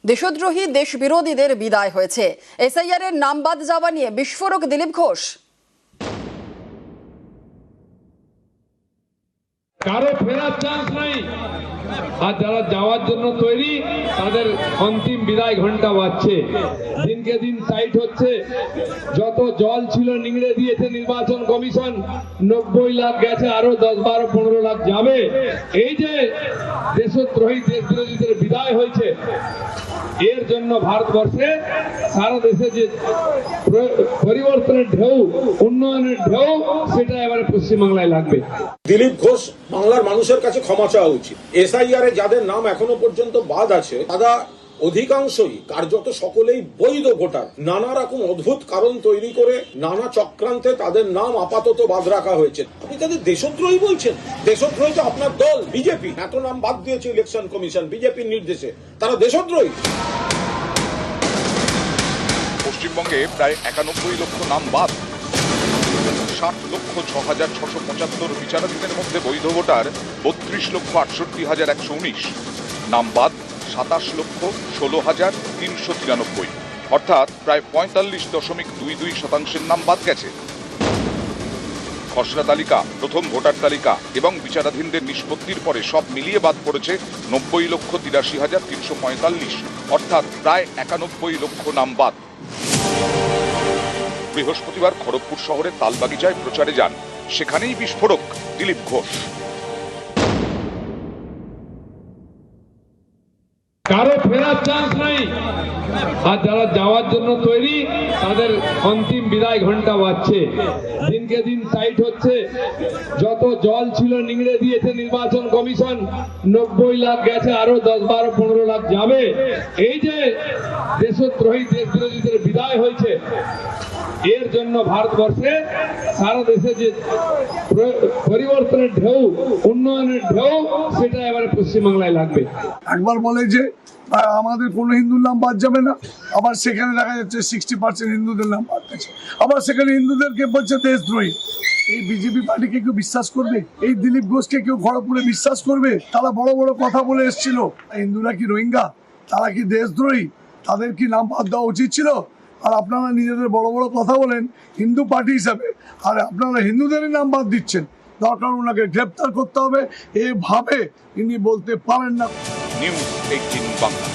দেশদ্রোহী দেশ বিরোধীদের বিদায় হয়েছে। এসআইআর এর নাম বাদ যাওয়া নিয়ে বিস্ফোরক দিলীপ ঘোষ। কারো ফেরার চান্স নাই, আর যারা যাওয়ার জন্য তৈরি তাদের অন্তিম বিদায় ঘন্টা বাজছে। দিনকে দিন টাইট হচ্ছে। যত জল ছিল নিংড়ে দিয়েছে নির্বাচন কমিশন। 90 লাখ গেছে, আরো 10, 12, 15 লাখ যাবে। এই যে দেশদ্রোহী দেশ বিরোধীদের বিদায় হয়েছে, এর জন্য ভারতবর্ষে সারা দেশে যে পরিবর্তনের ঢেউ, উন্নয়নের ঢেউ, সেটা এবারে পশ্চিমবাংলায় লাগবে। দিলীপ ঘোষ বাংলার মানুষের কাছে ক্ষমা চাওয়া উচিত। এসআইআর এ যাদের নাম এখনো পর্যন্ত বাদ আছে তারা অধিকাংশই, কার্যত সকলেই বৈধ ভোটার। নানা রকম অদ্ভুত কারণ তৈরি করে নানা চক্রান্তে তাদের নাম আপাতত বাদ রাখা হয়েছে। আপনি তাদের দেশদ্রোহী বলছেন? দেশদ্রোহী তো আপনার দল বিজেপি, এত নাম বাদ দিয়েছে ইলেকশন কমিশন বিজেপির নির্দেশে। তারা দেশদ্রোহী। পশ্চিমবঙ্গে প্রায় 91 লক্ষ নাম বাদ। 60,06,675 বিচারাধীনের মধ্যে বৈধ ভোটার 32,68,119। নাম বাদ 27,16,393, অর্থাৎ প্রায় 45.22% নাম বাদ গেছে। খসড়া তালিকা, প্রথম ভোটার তালিকা এবং বিচারাধীনদের নিষ্পত্তির পরে সব মিলিয়ে বাদ পড়েছে 90,83,345, অর্থাৎ প্রায় 91 লক্ষ নাম বাদ। বৃহস্পতিবার খড়গপুর শহরের তালবাগিচায় প্রচারে যান, সেখানেই বিস্ফোরক দিলীপ ঘোষ। কারো ফেরার চান্স নাই, আর যারা যাওয়ার জন্য তৈরি তাদের অন্তিম বিদায় ঘন্টা বাজছে। দিনকে দিন টাইট হচ্ছে। যত জল ছিল নিংড়ে দিয়েছে নির্বাচন কমিশন। 90 লাখ গেছে, আরো 10, 12, 15 লাখ যাবে। এই যে দেশদ্রোহী দেশ বিরোধীদের বিদায় হয়েছে, এর জন্য ভারতবর্ষে সারা দেশে যে পরিবর্তনের ঢেউ, উন্নয়নের ঢেউ, সেটা এবারে পশ্চিমবাংলায় লাগবে। একবার বলে যে আমাদের কোনো হিন্দুর নাম বাদ যাবে না, আবার সেখানে দেখা যাচ্ছে 60% হিন্দুদের নাম বাদ গেছে। আবার সেখানে হিন্দুদেরকে বলছে দেশদ্রোহী। এই বিজেপি পার্টিকে কেউ বিশ্বাস করবে? এই দিলীপ ঘোষকে কেউ খড়গপুরে বিশ্বাস করবে? তারা বড় বড় কথা বলে এসেছিল। হিন্দুরা কি রোহিঙ্গা? তারা কি দেশদ্রোহী? তাদের কি নাম বাদ দেওয়া উচিত ছিল? আর আপনারা নিজেদের বড় বড় কথা বলেন হিন্দু পার্টি হিসাবে, আর আপনারা হিন্দুদেরই নাম বাদ দিচ্ছেন। দরকার ওনাকে গ্রেপ্তার করতে হবে, এভাবে ইনি বলতে পারেন না। নিউজ 18 বাংলা।